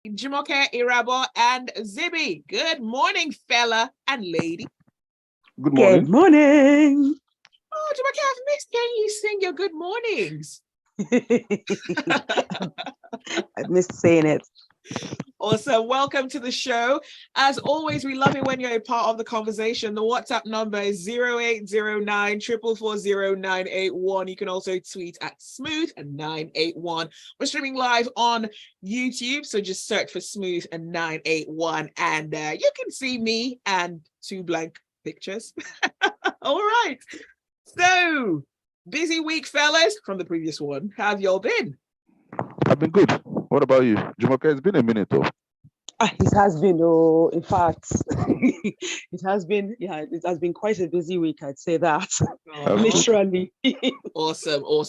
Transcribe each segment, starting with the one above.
Jumoke, Irabor, and Zibby. Good morning, fella and lady. Good Good morning. morning. Oh, Jumoke, I've missed. Can you sing your good mornings? I missed saying it. Also, welcome to the show. As always, we love it when you're a part of the conversation. The WhatsApp number is 0809 4440981. You can also tweet at smooth and 981. We're streaming live on YouTube, so just search for smooth and 981, and you can see me and two blank pictures. All right. So, busy week, fellas, from the previous one. How have y'all been? I've been good. What about you? Jumoke, it's been a minute though. It has been, in fact, it has been quite a busy week, I'd say that. Literally. Awesome. All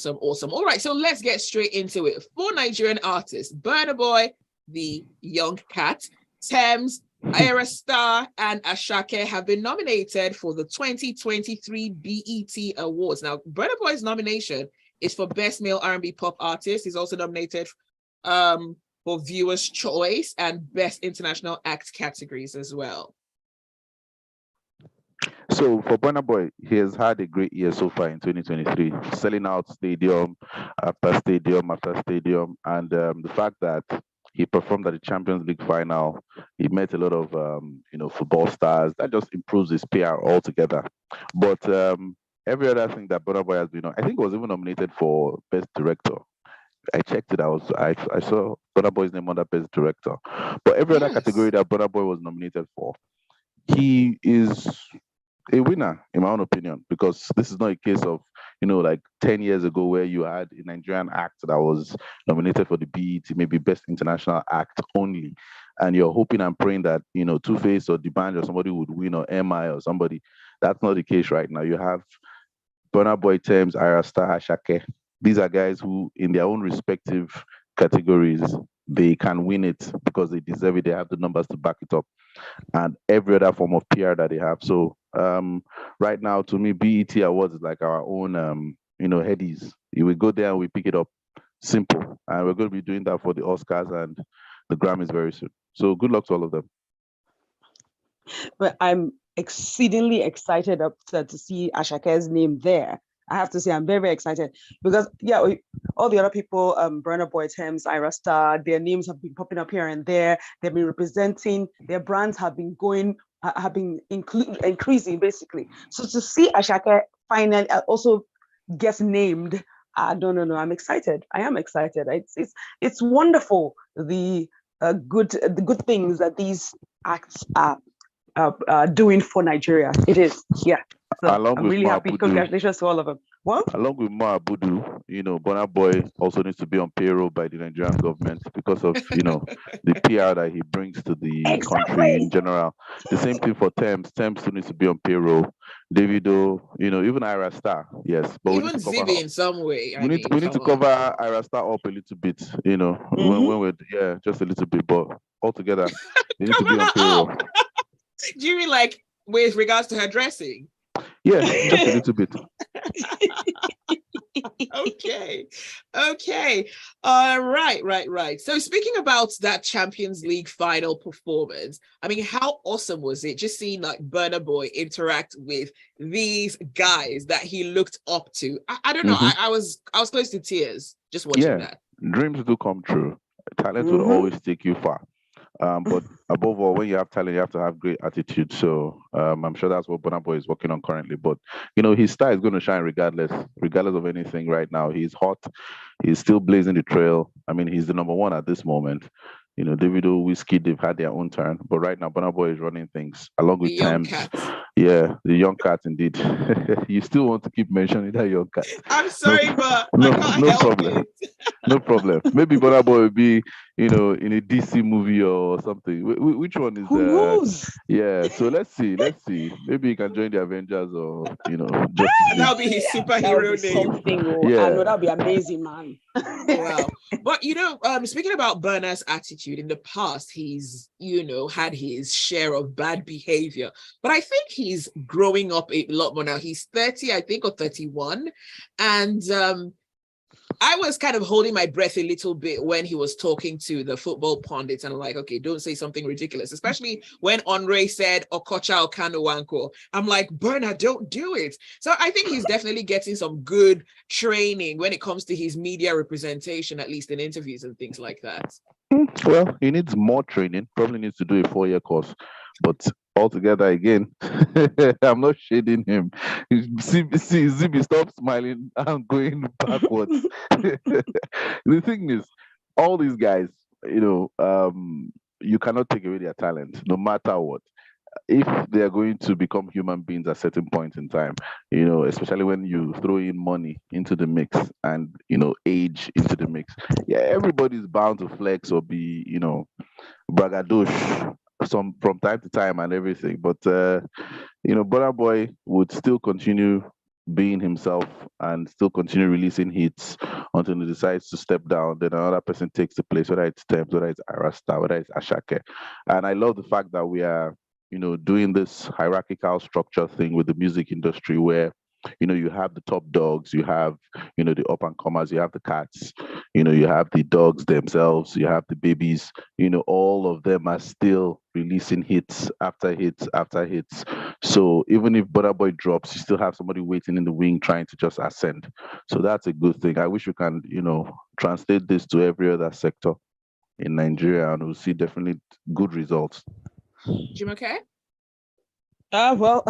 right, so let's get straight into it. 4 Nigerian artists, Burna Boy, the Young Cat, Tems, Ayra, Starr, and Asake have been nominated for the 2023 BET Awards. Now, Burna Boy's nomination is for Best Male R&B Pop Artist. He's also nominated for Viewer's Choice and Best International Act categories as well. So for Burna Boy, he has had a great year so far in 2023, selling out stadium after stadium after stadium, and the fact that he performed at the Champions League final, he met a lot of football stars. That just improves his PR altogether. But every other thing that Burna Boy has been on, I think he was even nominated for Best Director. I checked it. I saw Burna Boy's name on that Best Director. But every other category that Burna Boy was nominated for, he is a winner, in my own opinion, because this is not a case of, like 10 years ago where you had a Nigerian act that was nominated for the BET, maybe Best International Act only. And you're hoping and praying that, Two-Face or D'banj or somebody would win, or MI or somebody. That's not the case right now. You have Burna Boy, Tems, Ayra, Starr, Asake. These are guys who, in their own respective categories, they can win it because they deserve it. They have the numbers to back it up, and every other form of PR that they have. So right now, to me, BET Awards is like our own, headies. We go there and we pick it up. Simple. And we're going to be doing that for the Oscars and the Grammys very soon. So good luck to all of them. But I'm exceedingly excited to see Ashake's name there. I have to say, I'm very, very excited because, all the other people, Burna Boy, Tems, Ayra, Starr, their names have been popping up here and there. They've been representing, their brands have been increasing, basically. So to see Asake finally also get named, I don't know. I'm excited. I am excited. It's wonderful, the good things that these acts are doing for Nigeria. It is, yeah. So I'm really happy. Congratulations to all of them. What? Along with Mo Abudu, Burna Boy also needs to be on payroll by the Nigerian government because of, the PR that he brings to the country in general. The same thing for Tems. Tems still needs to be on payroll. Davido, even Ayra Starr, yes. But even Zibby in some way. We need to cover Ayra Starr up a little bit, when we're, just a little bit, but altogether, they need to be on payroll. Do you mean like with regards to her dressing? Yeah, just a little bit. Okay. Right. So speaking about that Champions League final performance, I mean, how awesome was it just seeing like Burna Boy interact with these guys that he looked up to? I don't know. I was close to tears just watching that. Dreams do come true. Talent will always take you far. But above all, when you have talent, you have to have great attitude. So I'm sure that's what Burna Boy is working on currently. But his star is going to shine regardless of anything right now. He's hot. He's still blazing the trail. I mean, he's the number one at this moment. Davido, Whiskey, they've had their own turn. But right now, Burna Boy is running things along with Tems. Yeah, the young cat indeed. You still want to keep mentioning that young cat. I'm sorry, but I can't help problem. it. No problem. Maybe Burna Boy will be, in a DC movie or something. Which one is Who knows? Yeah, so let's see. Maybe he can join the Avengers or, that'll be his superhero name. I know that'll be amazing, man. Wow. But speaking about Burna's attitude, in the past, he's, had his share of bad behavior. But I think he's growing up a lot more now. He's 30, I think, or 31. And I was kind of holding my breath a little bit when he was talking to the football pundits, and I'm like, okay, don't say something ridiculous, especially when Andre said Okocha Okano Wanko. I'm like, Burna, don't do it. So I think he's definitely getting some good training when it comes to his media representation, at least in interviews and things like that. Well, he needs more training. Probably needs to do a 4-year course. But altogether, again, I'm not shading him. Zibby, stop smiling. I'm going backwards. The thing is, all these guys, you cannot take away their talent, no matter what. If they are going to become human beings at certain points in time, especially when you throw in money into the mix and age into the mix, yeah, everybody's bound to flex or be, braggadocious some from time to time and everything. But Burna Boy would still continue being himself and still continue releasing hits until he decides to step down. Then another person takes the place, whether it's Tems, whether it's Ayra, Starr, whether it's Asake. And I love the fact that we are, doing this hierarchical structure thing with the music industry where, you have the top dogs, you have, the up and comers, you have the cats, you have the dogs themselves, you have the babies, all of them are still releasing hits after hits after hits. So even if Burna Boy drops, you still have somebody waiting in the wing trying to just ascend. So that's a good thing. I wish we can, translate this to every other sector in Nigeria, and we'll see definitely good results. Jumoke? Well,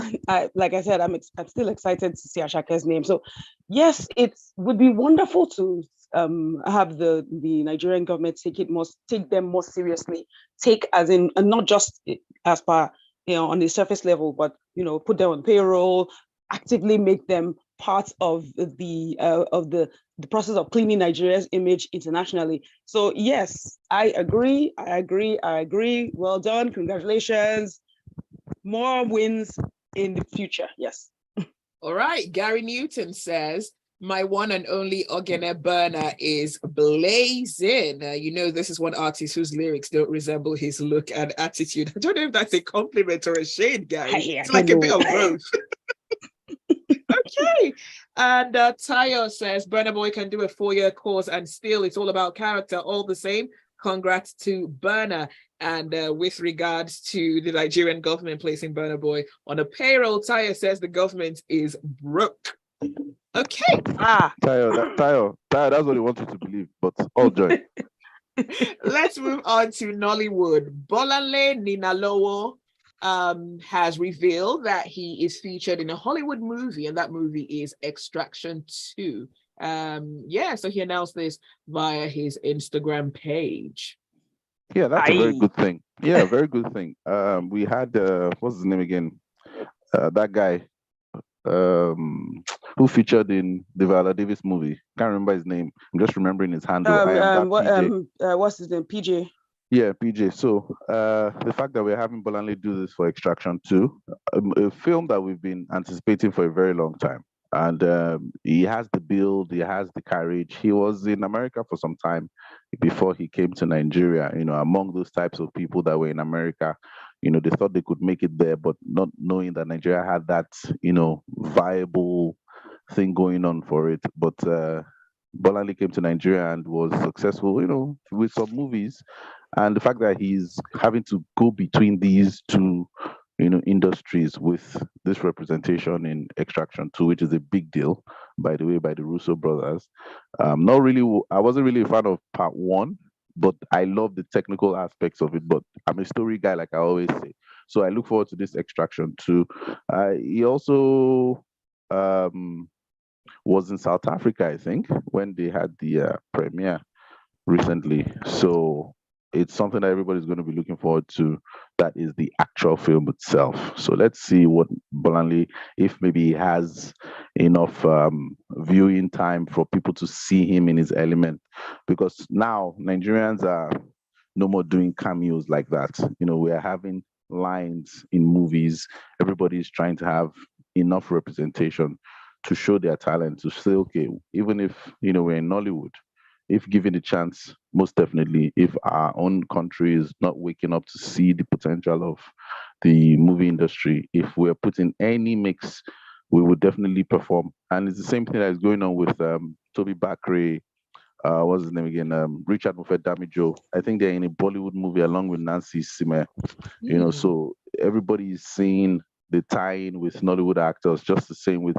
like I said, I'm still excited to see Ashake's name. So, yes, it would be wonderful to have the Nigerian government take them more seriously. Take as in, and not just as per on the surface level, but put them on payroll, actively make them part of the process of cleaning Nigeria's image internationally. So, yes, I agree. Well done. Congratulations. More wins in the future. Yes. All right. Gary Newton says, my one and only Ogene Burna is blazing. This is one artist whose lyrics don't resemble his look and attitude. I don't know if that's a compliment or a shade, Gary. It's like a bit of both. Okay. And Tayo says, Burna Boy can do a 4-year course and still it's all about character all the same. Congrats to Burna. And with regards to the Nigerian government placing Burna Boy on a payroll, Tayo says the government is broke. Okay. Tayo, that's what he wants you to believe, but all joy. Let's move on to Nollywood. Bolanle Ninalowo has revealed that he is featured in a Hollywood movie, and that movie is Extraction 2. So he announced this via his Instagram page. Yeah, that's a very good thing. Yeah, very good thing. We had what's his name again? That guy who featured in the Viola Davis movie. Can't remember his name. I'm just remembering his handle. What's his name? PJ. Yeah, PJ. So the fact that we're having Bolanle do this for Extraction 2, a film that we've been anticipating for a very long time. And he has the build, he has the courage. He was in America for some time before he came to Nigeria, among those types of people that were in America. They thought they could make it there, but not knowing that Nigeria had that, viable thing going on for it. But Bolanle came to Nigeria and was successful, with some movies. And the fact that he's having to go between these two industries with this representation in Extraction 2, which is a big deal, by the way, by the Russo brothers. I wasn't really a fan of part 1, but I love the technical aspects of it. But I'm a story guy, like I always say. So I look forward to this Extraction 2. He also was in South Africa, I think, when they had the premiere recently. So it's something that everybody's going to be looking forward to. That is the actual film itself. So let's see what Bolanle, if maybe he has enough viewing time for people to see him in his element. Because now Nigerians are no more doing cameos like that. We are having lines in movies. Everybody's trying to have enough representation to show their talent, to say, okay, even if, we're in Nollywood, if given a chance, most definitely, if our own country is not waking up to see the potential of the movie industry, if we're put in any mix, we would definitely perform. And it's the same thing that is going on with Toby Bakre, what's his name again? Richard Mofe-Damijo. I think they're in a Bollywood movie along with Nancy Sime. So everybody is seeing the tie-in with Nollywood actors, just the same with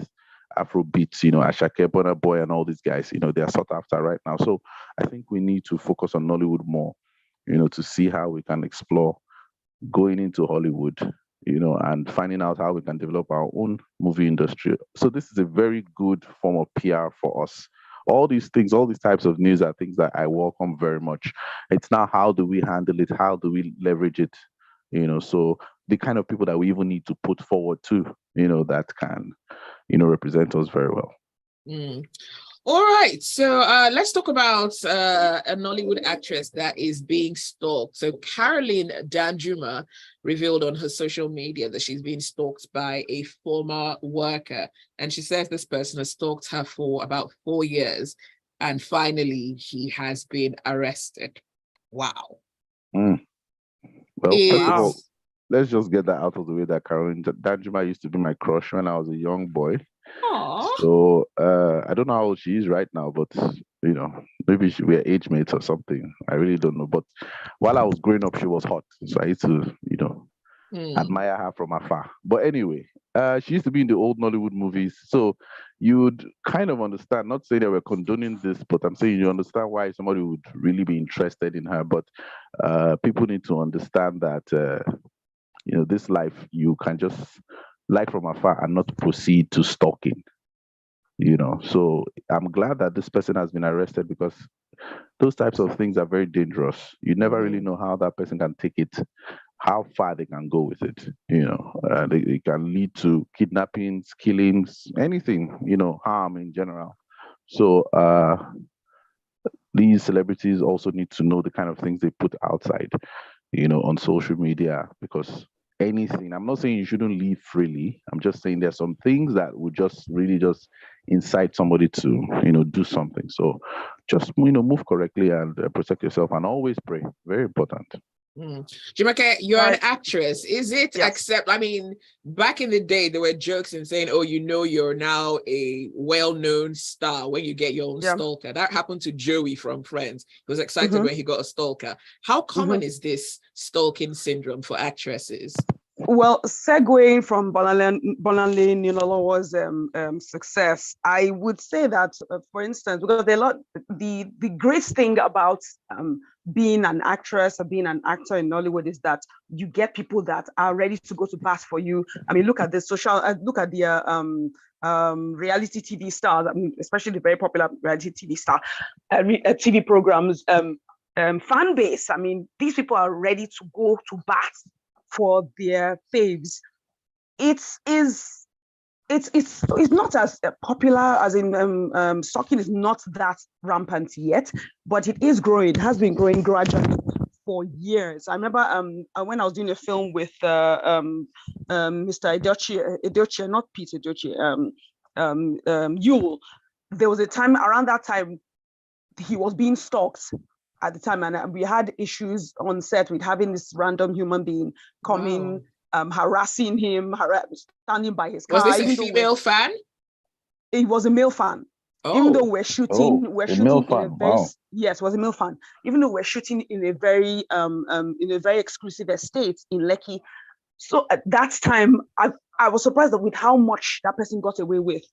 Afrobeats, Asake, Burna Boy, and all these guys, they are sought after right now. So I think we need to focus on Nollywood more, to see how we can explore going into Hollywood, and finding out how we can develop our own movie industry. So this is a very good form of PR for us. All these things, all these types of news are things that I welcome very much. It's now how do we handle it? How do we leverage it? So the kind of people that we even need to put forward too, that can, represent us very well. All right, so let's talk about a Nollywood actress that is being stalked. So Caroline Danjuma revealed on her social media that she's being stalked by a former worker. And she says this person has stalked her for about 4 years. And finally, he has been arrested. Wow. Well, first of all, let's just get that out of the way that Caroline Danjuma used to be my crush when I was a young boy. Aww. So I don't know how old she is right now, but maybe we're age mates or something. I really don't know. But while I was growing up, she was hot, so I used to admire her from afar. But anyway, she used to be in the old Nollywood movies, so you'd kind of understand. Not saying that we're condoning this, but I'm saying you understand why somebody would really be interested in her. But people need to understand that this life you can just like from afar and not proceed to stalking. So I'm glad that this person has been arrested, because those types of things are very dangerous. You never really know how that person can take it, how far they can go with it. It can lead to kidnappings, killings, anything, harm in general. So these celebrities also need to know the kind of things they put outside, on social media, because anything, I'm not saying you shouldn't live freely. I'm just saying there's some things that would just really just incite somebody to, do something. So just, move correctly and protect yourself, and always pray. Very important. Jumoke, you're an actress. Is it back in the day, there were jokes and saying, oh, you're now a well-known star when you get your own stalker. That happened to Joey from Friends. He was excited when he got a stalker. How common is this stalking syndrome for actresses? Well, segueing from Bonale Ninolawa's success, I would say that, for instance, because the great thing about being an actress or being an actor in Nollywood is that you get people that are ready to go to bat for you. I mean, look at the reality TV stars, especially the very popular reality TV star, TV programs, fan base. I mean, these people are ready to go to bat for their faves. It's not as popular as in stalking is not that rampant yet, but it is growing. It has been growing gradually for years. I remember when I was doing a film with Mr. Edochie, not Pete Edochie, Yule. There was a time around that time he was being stalked at the time, and we had issues on set with having this random human being coming, harassing him, standing by his car. Was this a female fan? It was a male fan. Oh. Even though we're shooting in a very yes, it was a male fan. Even though we're shooting in a very exclusive estate in Lekki. So at that time, I was surprised with how much that person got away with.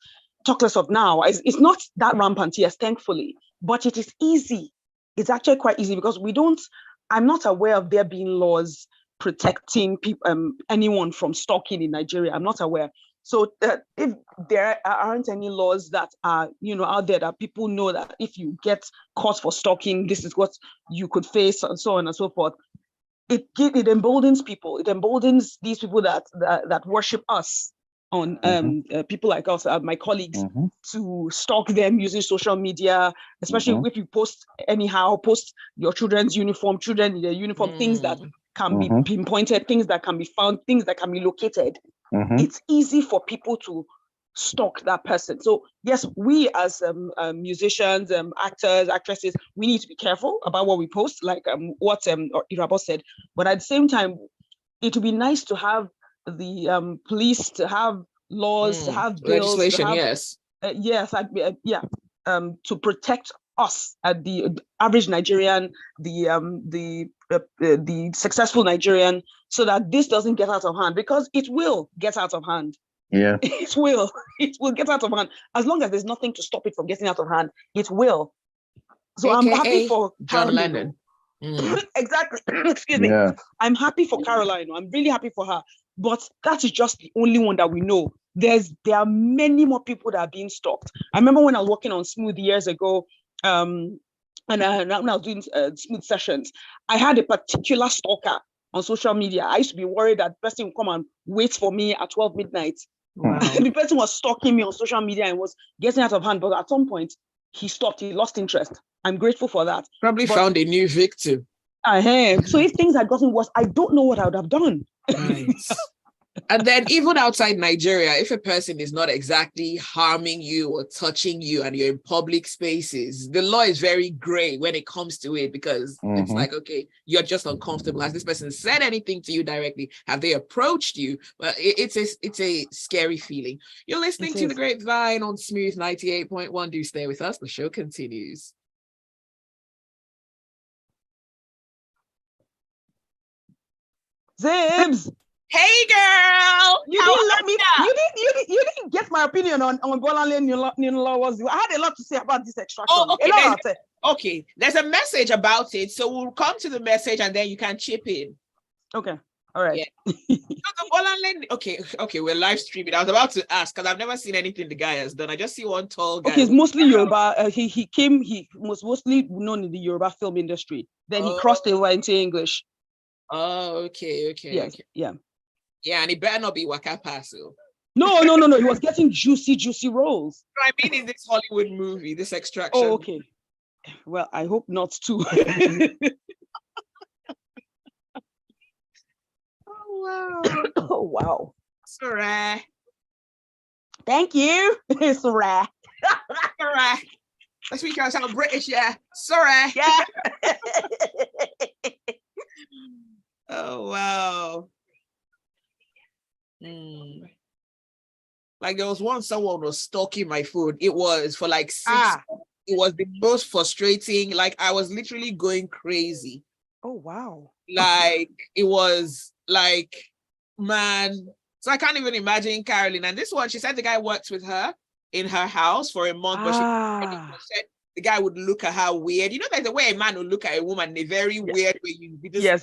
Talk less of now. It's not that rampant, yes, thankfully, but it is easy. It's actually quite easy because I'm not aware of there being laws protecting anyone from stalking in Nigeria. I'm not aware. So if there aren't any laws that are, out there that people know that if you get caught for stalking, this is what you could face, and so on and so forth. It emboldens people. It emboldens these people that worship us on people like us, my colleagues, to stalk them using social media, especially if you post your children's uniform, children in their uniform, things that can be pinpointed, things that can be found, things that can be located. It's easy for people to stalk that person. So yes, we as musicians, actors, actresses, we need to be careful about what we post, like what Irabor said. But at the same time, it would be nice to have the police, to have laws, to have bills, legislation, to have, to protect us, the average Nigerian, the successful Nigerian, so that this doesn't get out of hand, because it will get out of hand. Yeah. It will get out of hand. As long as there's nothing to stop it from getting out of hand, it will. So AKA I'm happy for John Caroline. Lennon. Exactly. Excuse me. Yeah. I'm happy for Caroline. I'm really happy for her. But that is just the only one that we know. There are many more people that are being stalked. I remember when I was working on Smooth years ago, and when I was doing Smooth sessions, I had a particular stalker on social media. I used to be worried that the person would come and wait for me at 12 midnight. Wow. The person was stalking me on social media and was getting out of hand. But at some point, he stopped. He lost interest. I'm grateful for that. Probably found a new victim. I have. So if things had gotten worse, I don't know what I would have done. Right. And then even outside Nigeria, if a person is not exactly harming you or touching you and you're in public spaces, the law is very gray when it comes to it, because it's like, okay, you're just uncomfortable. Has this person said anything to you directly? Have they approached you? Well, it's a scary feeling. You're listening to The Grapevine on Smooth 98.1. Do stay with us. The show continues. Zibs, Hey girl, you didn't let me. You didn't get my opinion on Bolanle Ninlawas. I had a lot to say about this extraction. Oh, okay. Okay, there's a message about it, so we'll come to the message and then you can chip in. Okay, all right. Yeah. Okay, we're live streaming. I was about to ask because I've never seen anything the guy has done. I just see one tall guy. Okay, it's mostly Yoruba. He was mostly known in the Yoruba film industry. Then he crossed over into English. Oh, okay. Yes, okay. Yeah, and it better not be Waka Paso. No. He was getting juicy roles. I mean, in this Hollywood movie, this extraction. Oh, okay. Well, I hope not too. Oh, wow. Oh, wow. Sorry. Thank you. Sorry. Sorry. Let's speak out sound British, yeah. Sorry. Yeah. Oh, wow. Like there was once someone was stalking my phone. It was for like 6 It was the most frustrating. Like I was literally going crazy. Oh, wow. Like it was like, man. So I can't even imagine Caroline. And this one, she said the guy worked with her in her house for a month, but she said the guy would look at her weird. You know, there's a way a man would look at a woman in a very weird way.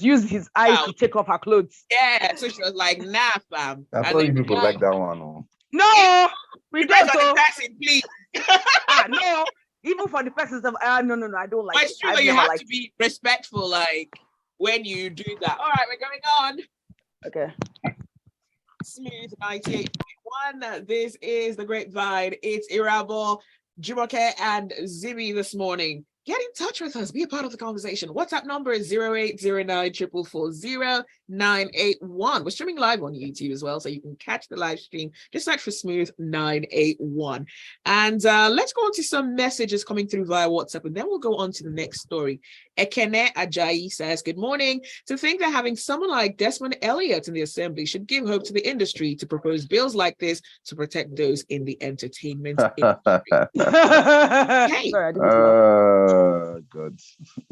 Use his eyes to take off her clothes. Yeah, so she was like, nah, fam. I thought you people like that one. No, we don't. The person, please. No, even for the persons of no, I don't like. But it's true that you have to be respectful, like when you do that. All right, we're going on. Okay. Smooth 98.1. This is The Grapevine. It's Irabor, Jumoke, and Zibby this morning. Get in touch with us. Be a part of the conversation. WhatsApp number is 0809 444 981. We're streaming live on YouTube as well, so you can catch the live stream. Just search for Smooth 981. And let's go on to some messages coming through via WhatsApp, and then we'll go on to the next story. Ekene Ajayi says, good morning. To think that having someone like Desmond Elliott in the assembly should give hope to the industry to propose bills like this to protect those in the entertainment industry. Hey. Sorry, God.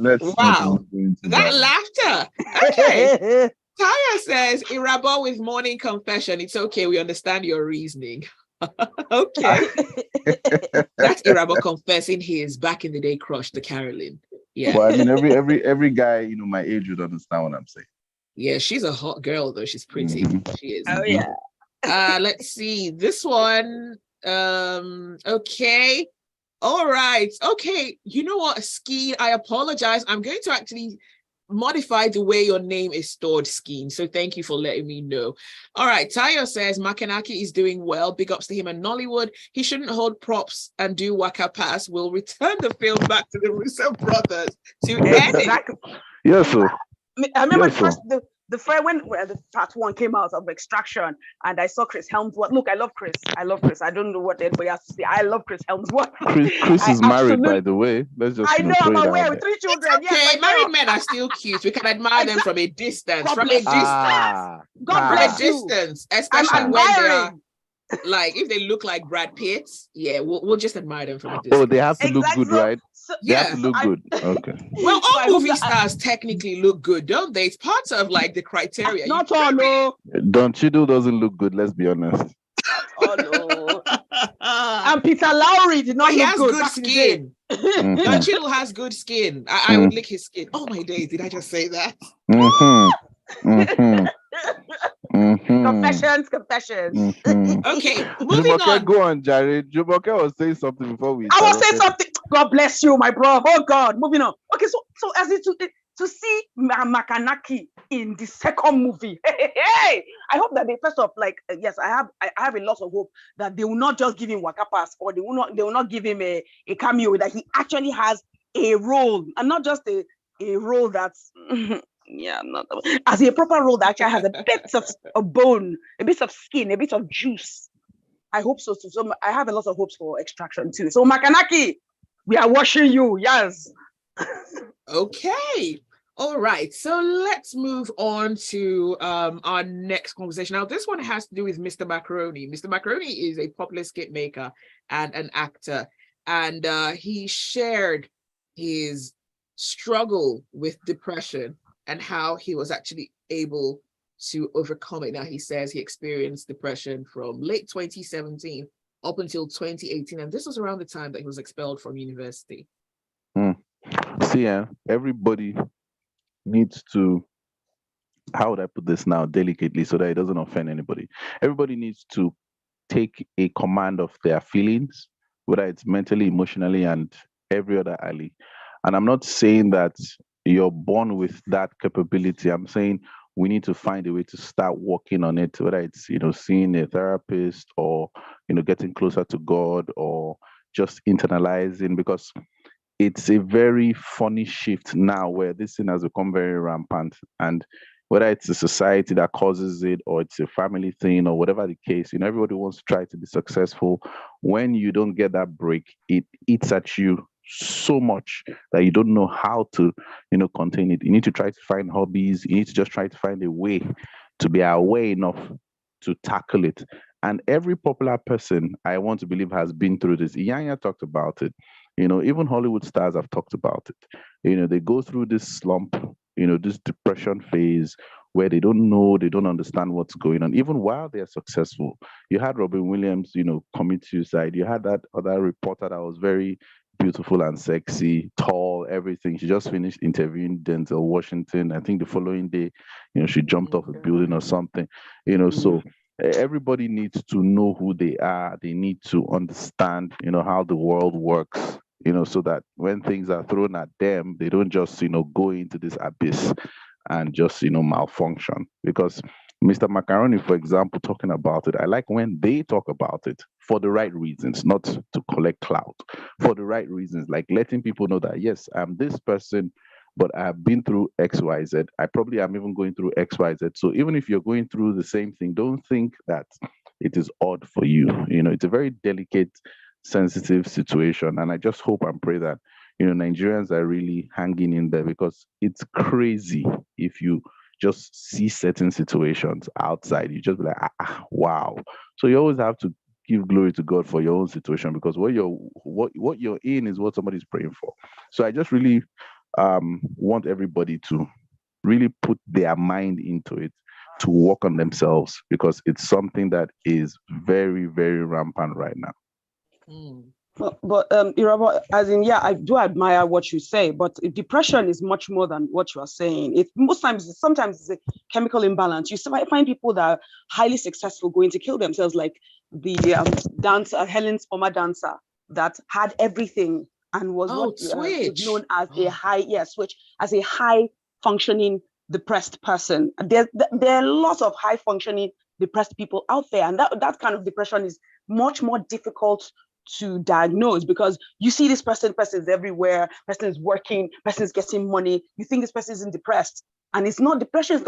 Wow. That laughter. Okay. Taya says, Irabor with morning confession. It's okay. We understand your reasoning. Okay. That's Irabor confessing his back in the day crush to Caroline. Yeah. Well, I mean, every guy, my age would understand what I'm saying. Yeah, she's a hot girl though. She's pretty. She is. Oh yeah. Let's see. This one. Okay. All right. Okay. You know what, Skeen? I apologize. I'm going to actually modify the way your name is stored, Skeen. So thank you for letting me know. All right. Tayo says Makanaki is doing well. Big ups to him in Nollywood. He shouldn't hold props and do Waka Pass. We'll return the film back to the Russo brothers to edit. Exactly. Yes, sir. I remember the first when the part one came out of Extraction, and I saw Chris Helmsworth. Look, I love Chris. I don't know what anybody has to say. I love Chris Helmsworth. Chris is married, by the way. Let's just. I know. I'm aware with 3 children. Okay, yes, married men are still cute. We can admire them from a distance. God bless Distance, especially when they are like, if they look like Brad Pitt. Yeah, we'll just admire them from a distance. Oh, they have to look good, right? They have Yeah. to look good. Okay. Well, So I all hope movie that stars technically look good, don't they? It's part of like the criteria. not all, no, Don Chido doesn't look good, let's be honest. not all, no. But And Peter Lowry did not he look has good good back in the day. skin. Mhm. Don Cheadle has good skin. I would lick his skin. Oh my days, did I just say that? Mhm. Mhm. Mhm. Confessions. Mhm. Okay, moving Jumoke, on. go on, Jared. Jumoke was saying something before we I was saying interrupted. something. God bless you, my bro. Oh God, moving on. Okay, so as it to see Makanaki in the second movie, hey, I hope that they first off, like, yes, I have a lot of hope that they will not just give him Waka Pass, or they will not give him a cameo, that he actually has a role, and not just a role that's yeah, not as a proper role that actually has a bit of a bone, a bit of skin, a bit of juice. I hope so too. So I have a lot of hopes for Extraction too. So Makanaki, we are watching you. Yes. Okay. All right. So let's move on to our next conversation. Now, this one has to do with Mr. Macaroni. Mr. Macaroni is a popular skit maker and an actor. And he shared his struggle with depression and how he was actually able to overcome it. Now, he says he experienced depression from late 2017 up until 2018. And this was around the time that he was expelled from university. See, everybody needs to, how would I put this now delicately so that it doesn't offend anybody? Everybody needs to take a command of their feelings, whether it's mentally, emotionally, and every other alley. And I'm not saying that you're born with that capability. I'm saying we need to find a way to start working on it, whether it's, seeing a therapist, or, getting closer to God, or just internalizing, because it's a very funny shift now where this thing has become very rampant. And whether it's a society that causes it, or it's a family thing, or whatever the case, everybody wants to try to be successful. When you don't get that break, it eats at you so much that you don't know how to, contain it. You need to try to find hobbies. You need to just try to find a way to be aware enough to tackle it. And every popular person, I want to believe, has been through this. Iyanya talked about it. Even Hollywood stars have talked about it. They go through this slump, this depression phase where they don't know, they don't understand what's going on, even while they're successful. You had Robin Williams, commit suicide. You had that other reporter that was very beautiful and sexy, tall, everything. She just finished interviewing Denzel Washington. I think the following day, she jumped off a building or something. So everybody needs to know who they are. They need to understand, how the world works, so that when things are thrown at them, they don't just, go into this abyss and just, malfunction. Because Mr. Macaroni, for example, talking about it, I like when they talk about it for the right reasons, not to collect clout, for the right reasons, like letting people know that, yes, I'm this person, but I have been through XYZ. I probably am even going through XYZ. So even if you're going through the same thing, don't think that it is odd for you. It's a very delicate, sensitive situation. And I just hope and pray that, Nigerians are really hanging in there, because it's crazy if you just see certain situations outside. You just be like, wow. So you always have to give glory to God for your own situation, because what you're in is what somebody's praying for. So I just really want everybody to really put their mind into it, to work on themselves, because it's something that is very, very rampant right now. But Irabor, as in, yeah, I do admire what you say, but depression is much more than what you are saying. Sometimes it's a chemical imbalance. You find people that are highly successful going to kill themselves, like the dancer, Helen's former dancer, that had everything and was was known as a high functioning depressed person. There are lots of high functioning depressed people out there, and that kind of depression is much more difficult to diagnose, because you see this person is everywhere, person is working, person is getting money, you think this person isn't depressed, and it's not. Depression is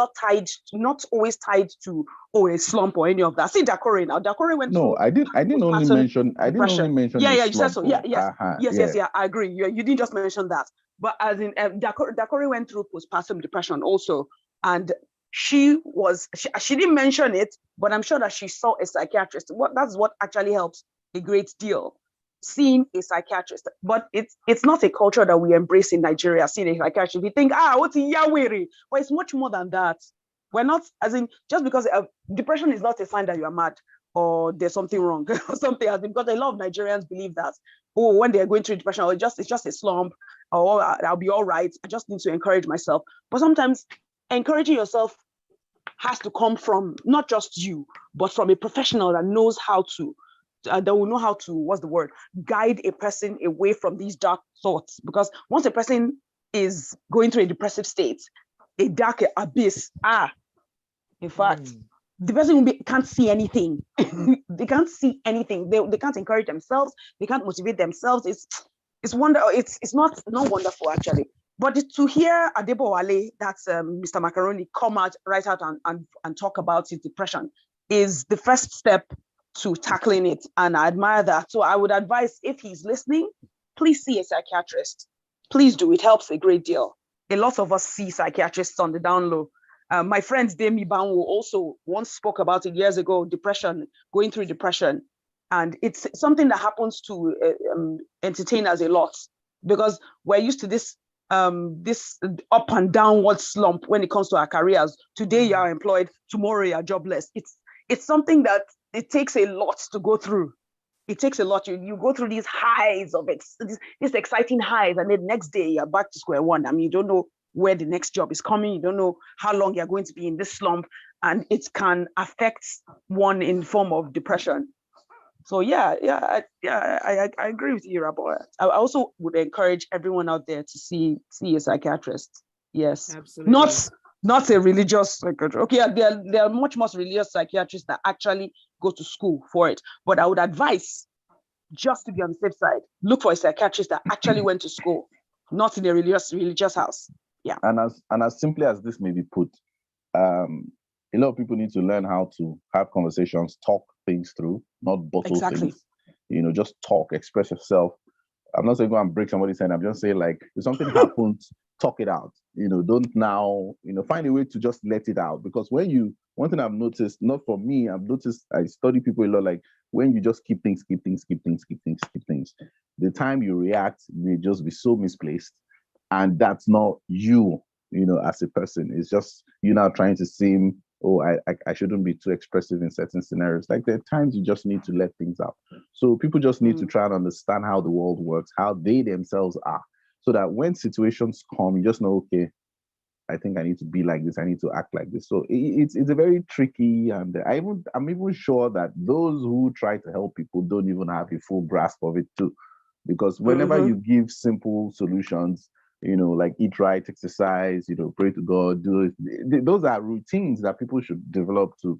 not always tied to a slump or any of that. See Dakore now. Dakore went through. I didn't only mention yeah, you said so. Yeah, yes, I agree. You didn't just mention that, but as in Dakore went through postpartum depression also, and she didn't mention it, but I'm sure that she saw a psychiatrist. That's what actually helps a great deal. seeing a psychiatrist. But it's not a culture that we embrace in Nigeria, seeing a psychiatrist. We think, what's in Yahweh? But it's much more than that. We're not, as in, just because depression is not a sign that you are mad or there's something wrong or something has been, because a lot of Nigerians believe that, when they're going through depression, it's just a slump, or I'll be all right. I just need to encourage myself. But sometimes encouraging yourself has to come from not just you, but from a professional that knows how to, that will know how to, what's the word, guide a person away from these dark thoughts. Because once a person is going through a depressive state, a dark abyss, in fact, the person can't see anything. They can't see anything. They can't encourage themselves. They can't motivate themselves. It's not wonderful, actually. But to hear Adebowale, that's Mr. Macaroni, come out, right out and talk about his depression is the first step to tackling it. And I admire that. So I would advise, if he's listening, please see a psychiatrist. Please do. It helps a great deal. A lot of us see psychiatrists on the down low. My friend Demi Banwo also once spoke about it years ago, depression, going through depression. And it's something that happens to entertainers a lot, because we're used to this up and downward slump when it comes to our careers. Today you are employed, tomorrow you are jobless. It's something that it takes a lot to go through. It takes a lot. You go through these highs of these exciting highs, and then the next day you're back to square one. I mean, you don't know where the next job is coming. You don't know how long you're going to be in this slump, and it can affect one in form of depression. So I agree with you, Irabor. I also would encourage everyone out there to see a psychiatrist. Yes, absolutely. Not a religious psychiatrist. Okay, there are much more religious psychiatrists that actually go to school for it. But I would advise, just to be on the safe side, look for a psychiatrist that actually went to school, not in a religious house. Yeah. And as simply as this may be put, a lot of people need to learn how to have conversations, talk things through, not bottle things. Just talk, express yourself. I'm not saying go and break somebody's hand. I'm just saying, like, if something happens, talk it out. Don't now, find a way to just let it out. Because one thing I've noticed, not for me, I study people a lot, like, when you just keep things, the time you react may just be so misplaced. And that's not you, as a person. It's just you now trying to seem, I shouldn't be too expressive in certain scenarios. Like, there are times you just need to let things out. So people just need to try and understand how the world works, how they themselves are, so that when situations come, you just know, okay, I think I need to be like this. I need to act like this. So it's a very tricky, and I'm even sure that those who try to help people don't even have a full grasp of it too, because whenever you give simple solutions, like eat right, exercise, pray to God, those are routines that people should develop to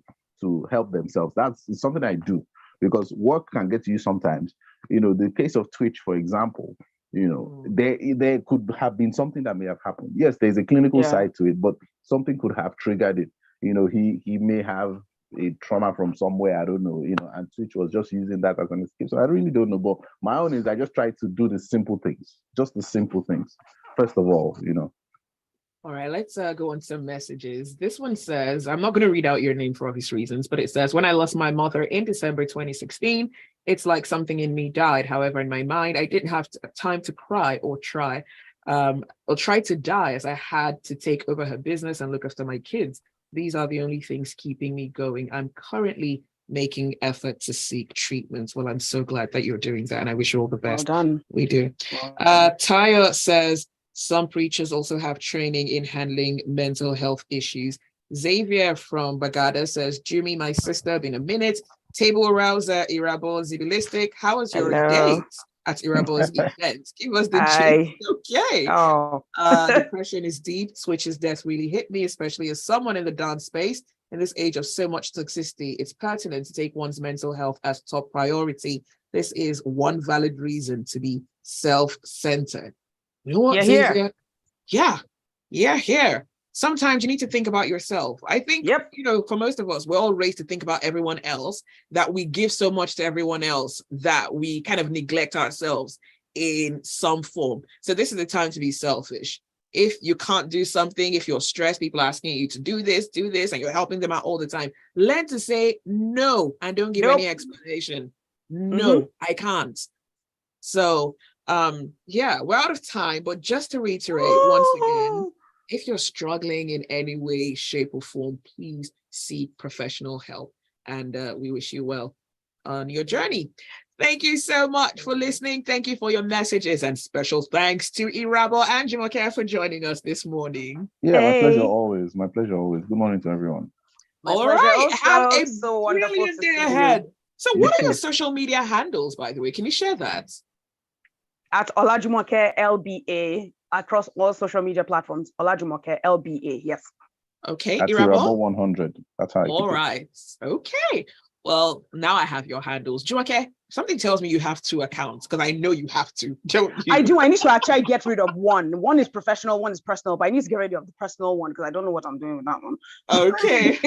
help themselves. That's something I do, because work can get to you sometimes. The case of Twitch, for example, there could have been something that may have happened. Yes, there's a clinical side to it, but something could have triggered it. He may have a trauma from somewhere, I don't know, and Twitch was just using that as an escape. So I really don't know, but my own is I just try to do the simple things, just the simple things. First of all, All right, let's go on some messages. This one says, I'm not going to read out your name for obvious reasons, but it says, when I lost my mother in December 2016, it's like something in me died. However, in my mind, I didn't have time to cry or try to die, as I had to take over her business and look after my kids. These are the only things keeping me going. I'm currently making effort to seek treatment. Well, I'm so glad that you're doing that, and I wish you all the best. Well done. We do. Taya says, some preachers also have training in handling mental health issues. Xavier from Bagada says, Jimmy, my sister, been a minute. Table rouser, Irabor, Zibilistic. How was your date at Irabor's event? Give us the gist. Okay. Depression is deep. Switch's death really hit me, especially as someone in the dance space. In this age of so much toxicity, it's pertinent to take one's mental health as top priority. This is one valid reason to be self-centered. You know what, Xavier? Yeah. Sometimes you need to think about yourself. I think, for most of us, we're all raised to think about everyone else, that we give so much to everyone else that we kind of neglect ourselves in some form. So this is the time to be selfish. If you can't do something, if you're stressed, people are asking you to do this, and you're helping them out all the time, learn to say no and don't give any explanation. No, I can't. So yeah, we're out of time, but just to reiterate once again, if you're struggling in any way, shape, or form, please seek professional help. And we wish you well on your journey. Thank you so much for listening. Thank you for your messages, and special thanks to Irabor and Jumoke for joining us this morning. Yeah, my pleasure always. My pleasure always. Good morning to everyone. All right, have a so brilliant day day ahead. So what are your social media handles, by the way? Can you share that? At Jumoke LBA across all social media platforms. Jumoke LBA, yes. Okay, at Irabor 100. That's how. All right. Okay. Well, now I have your handles. Jumoke, something tells me you have 2 accounts because I know you have to, don't you? I do. I need to actually get rid of one. One is professional, one is personal, but I need to get rid of the personal one because I don't know what I'm doing with that one. Okay.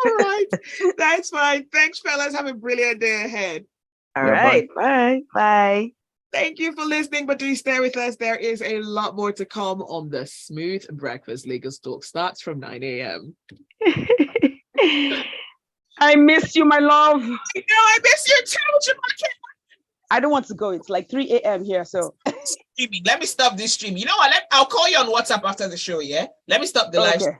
All right. That's fine. Thanks, fellas. Have a brilliant day ahead. All right. Bye. Bye. Thank you for listening, but do stay with us. There is a lot more to come on the Smooth Breakfast. Lagos Talk starts from 9 a.m. I miss you, my love. I know, I miss you too, Jumoke. I don't want to go. It's like 3 a.m. here, so. Let me stop this stream. You know what? I'll call you on WhatsApp after the show, yeah? Let me stop the live stream.